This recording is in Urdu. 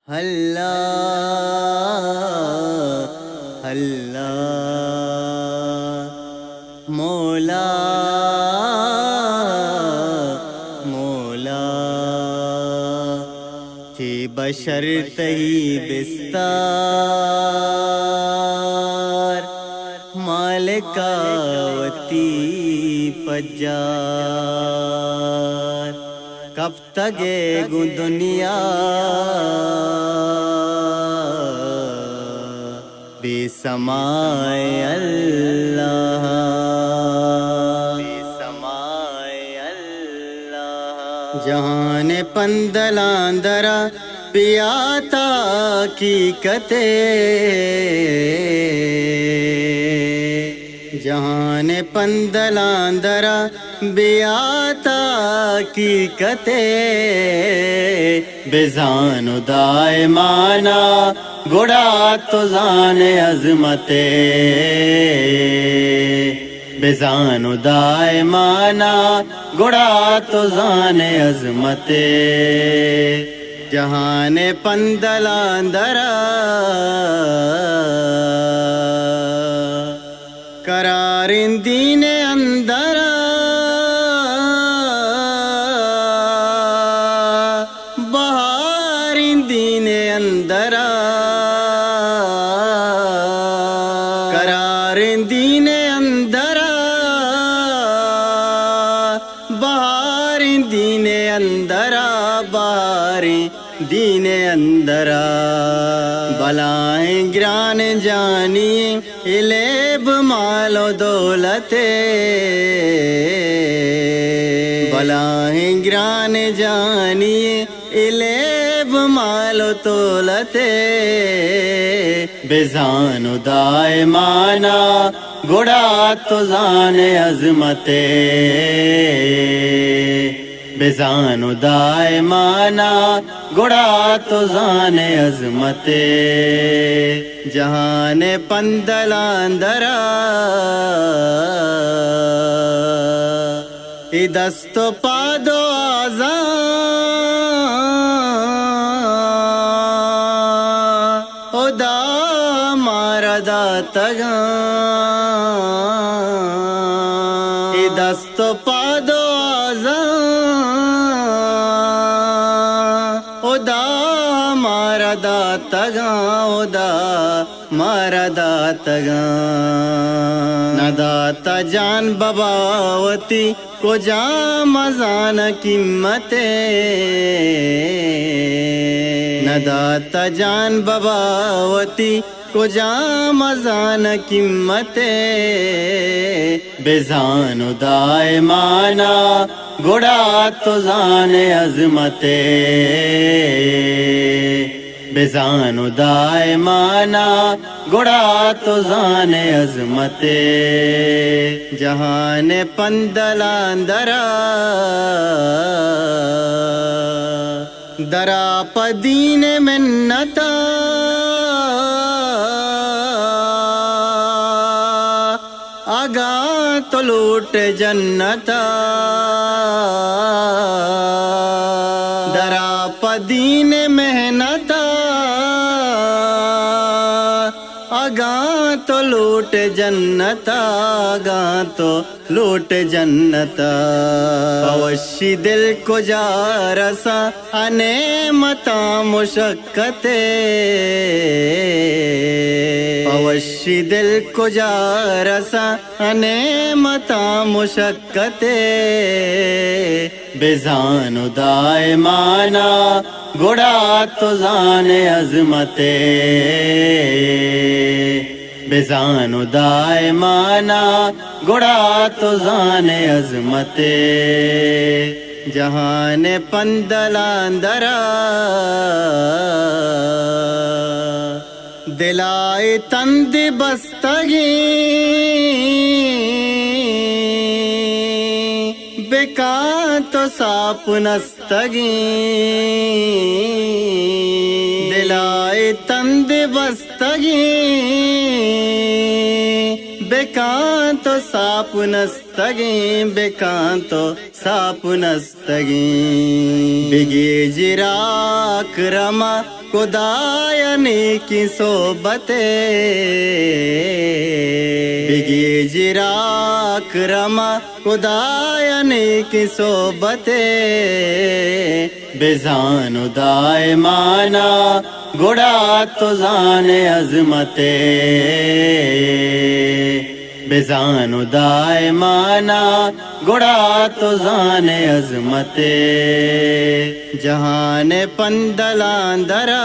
اللہ اللہ مولا مولا چی بشر تہی بستار مالکا وتی پجار کب تگے گو دنیا بے سمائے اللہ بے سمائے اللہ جہان پندلاندرا پیاتا کی کتے جہان پندلاندرا بیاتا کی کتے بزان دائمانا گڑا تو زان عظمتے بزان دائمانا گڑا تو زان عظمتے جہان پندلاندرا قرار دین اندرا بہار دین اندرا قرار دین اندرا بہار دین اندرا بہار دین اندرا بلائیں گران جانی الیب مال و دولتے بلائیں گران جانی الیب مال و دولتے بزان دائمانا گڑا تو زان عظمتے بزان دائمانا گڑا تو زان عظمتے جہان پندلاندرا ای دست و پادو آزان او دا مارا داتگان ای دست و پادو او دا مارا داتگاں او دا مارا داتگاں نداتا جان بباوتی کو جا مزان قیمتے نداتا جان بباوتی کو جا مزان قیمتے بزان دائمانا گڑا تو زان عظمتے بزان دائمانا گڑا تو زان عظمتے جہان پندلاندرا درا پدین منتا آگا تو لوٹ جنتا درا پدین محنتا آگا تو لوٹ جنتا آگا تو لوٹ جنتا پوشی دل کو جا رسا نعمتا مشقتے پوشی دل کو جا رسا نعمتا مشقتے بزان دائمانا گڑا تو زان عظمتے بزان دائمانا گڑا تو زان عظمتے جہان پندلاندرا دلائے تند بستگی بیکار تو ساپ نستگی دلائے تند بستگی بیکار تو ساپ نستگی نستگی بکانتو ساپ نستگی بگی جراک رما خدایانی کی صحبتے بگی جراک رما خدایانی کی صحبتے بزانو دائمانا گڑا تو زان عظمتے بزانو دائمانا گڑا تو زان عظمتے جہان پندلان درا